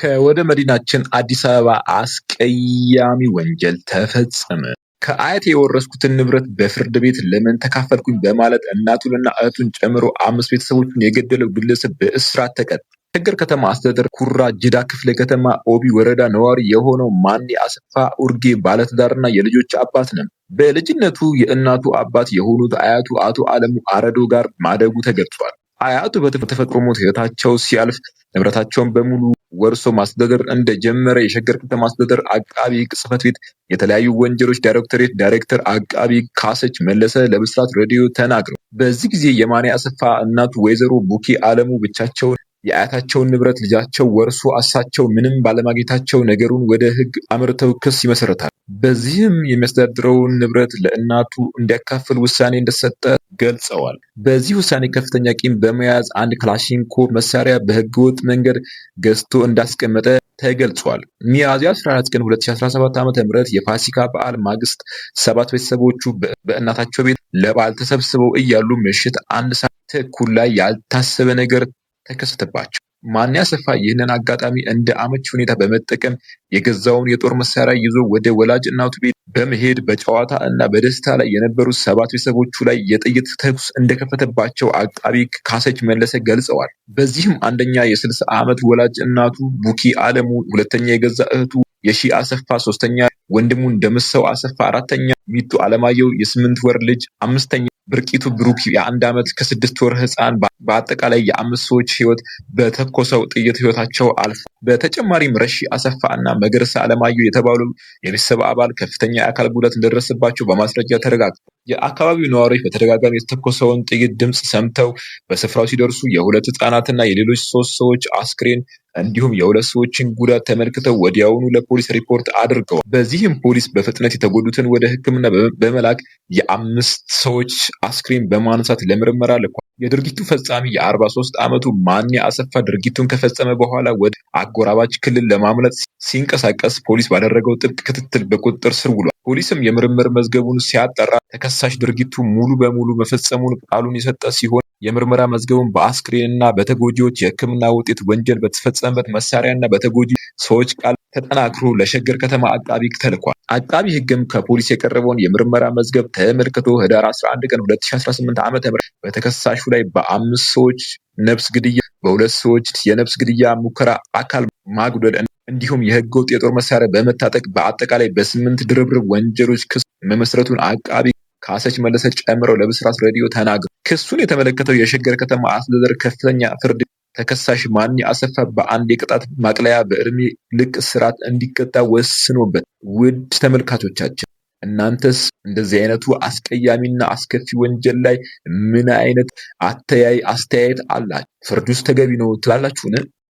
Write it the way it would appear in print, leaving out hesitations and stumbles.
ከወደ መዲናችን አዲስ አበባ አስቀያሚ ወንጀል ተፈጸመ። ከአያቴ የወረስኩትን ንብረት በፍርድ ቤት ለምን ተካፈልኩኝ በማለት እናቱንና እህቱን ጨምሮ 5 ቤተሰቦቹን የገደለው ግለሰብ በእስራት ተቀጣ። ሸገር ከተማ አስተዳደር ኩራ ጅዳ ክፍለ ከተማ ኦቢ ወረዳ ነዋሪ የሆነው ማኔ አሰፋ ኡርጌ ባለትዳርና የልጆች አባት ነው። በልጅነቱ የእናቱ አባት የሆኑት አያቱ አቶ አለሙ አረዶ ጋር ማደጉ ተገልጿል። አያቱ በተፈጥሮ ሞት ሕይወታቸው ሲያልፍ ንብረታቸውን በሙሉ ወርሶ ማስተዳደር እንደጀመረ የሸገር ከተማ አስተዳደር አቃቢ ሕግ ጽሕፈት ቤት የተለያዩ ወንጀሎች ዳይሬክቶሬት ዳይሬክተር አቃቢ ሕግ ካሰች መለሰ ለብስራት ሬዲዮ ተናግረው፣ በዚህ ጊዜ የማኔ አሰፋ እናቱ ወይዘሮ ቡኬ አለሙ ብቻቸውን የአያታቸውን ንብረት ልጃቸው ወርሶ እሳቸው ምንም ባለማግኘታቸው ነገሩን ወደ ሕግ አምርተው ክስ ይመሰርታል። በዚህም የሚያስተዳድረውን ንብረት ለእናቱ እንዲያካፍል ውሳኔ እንደሰጠ ገልጸዋል። በዚህ ውሳኔ ከፍተኛ ቂም በመያዝ አንድ ክላሽንኮቭ መሳሪያ በህገወጥ መንገድ ገዝቶ እንዳስቀመጠ ተገልጿል። ሚያዝያ 14 ቀን 2017 ዓ.ም የፋሲካ በዓል ማግስት 7 ቤተሰቦቹ በእናታቸው ቤት ለበዓል ተሰብስበው እያሉ ምሽት 1 ሰዓት ተኩል ላይ ያልታሰበ ነገር ተከሰተባቸው። ማኔ አሰፋ ይህንን አጋጣሚ እንደ አመቺ ሁኔታ በመጠቀም የገዛውን የጦር መሳሪያ ይዞ ወደ ወላጅ እናቱ ቤት በመሄድ በጨዋታ እና በደስታ ላይ የነበሩ 7 ቤተሰቦቹ ላይ የጥይት ተኩስ እንደከፈተባቸው አቃቢ ካሰች መለሰ ገልጸዋል። በዚህም አንደኛ የ60 ዓመት ወላጅ እናቱ ቡኪ አለሙ፣ ሁለተኛ የገዛ እህቱ የሺ አሰፋ፣ ሶስተኛ ወንድሙን ደምሰው አሰፋ፣ አራተኛ ሚቱ አለማየሁ የ8 ወር ልጅ፣ አምስተኛ ብርቂቱ ብሩክ የ1 ዓመት ከ6 ወር ህፃን በአጠቃላይ የ5 ሰዎች ህይወት በተኮሰው ጥይት ህይወታቸው አልፏል። በተጨማሪም ረሺ አሰፋ እና መገረሳ አለማየሁ የተባሉ የቤተሰብ አባል ከፍተኛ የአካል ጉዳት እንደደረሰባቸው በማስረጃ ተረጋግጧል። የአካባቢው ነዋሪዎች በተደጋጋሚ የተተኮሰውን ጥይት ድምፅ ሰምተው በስፍራው ሲደርሱ የ2 ህፃናትና የሌሎች 3 ሰዎች አስክሬን እንዲሁም የ2 ሰዎችን ጉዳት ተመልክተው ወዲያውኑ ለፖሊስ ሪፖርት አድርገዋል። በዚህም ፖሊስ በፍጥነት የተጎዱትን ወደ ሕክምና በመላክ የ5 ሰዎች አስክሬን በማንሳት ለምርመራ ልኳል። የድርጊቱ ፈጻሚ የ43 ዓመቱ ማኔ አሰፋ ድርጊቱን ከፈጸመ በኋላ ወደ አጎራባች ክልል ለማምለጥ ሲንቀሳቀስ ፖሊስ ባደረገው ጥብቅ ክትትል በቁጥጥር ስር ውሏል። ፖሊስም የምርምር መዝገቡን ሲያጠራ ተከሳሽ ድርጊቱ ሙሉ በሙሉ መፈጸሙን ቃሉን የሰጠ ሲሆን የምርመራ መዝገቡን በአስክሬንና በተጎጂዎች የሕክምና ውጤት ወንጀል በተፈጸመበት መሳሪያና በተጎጂ ሰዎች ቃል ተጠናክሮ ለሸገር ከተማ አቃቢ ሕግ ተልኳል። አቃቢ ሕግም ከፖሊስ የቀረበውን የምርመራ መዝገብ ተመልክቶ ህዳር 11 ቀን 2018 ዓ.ም በተከሳሹ ላይ በ5 ሰዎች ነፍስ ግድያ፣ በ2 ሰዎች የነፍስ ግድያ ሙከራ፣ አካል ማጉደል እንዲሁም የህገወጥ የጦር መሳሪያ በመታጠቅ በአጠቃላይ በ8 ድርብርብ ወንጀሎች ክስ መመስረቱን አቃቢ ካሰች መለሰ ጨምረው ለብስራት ሬዲዮ ተናግረዋል። ክሱን የተመለከተው የሸገር ከተማ አስተዳደር ከፍተኛ ፍርድ ተከሳሽ ማኔ አሰፋ በአንድ የቅጣት ማቅለያ በዕድሜ ልክ እስራት እንዲቀጣ ወስኖበት። ውድ ተመልካቾቻችን እናንተስ እንደዚህ አይነቱ አስቀያሚና አስከፊ ወንጀል ላይ ምን አይነት አስተያየት አላችሁ? ፍርዱስ ተገቢ ነው ትላላችሁን?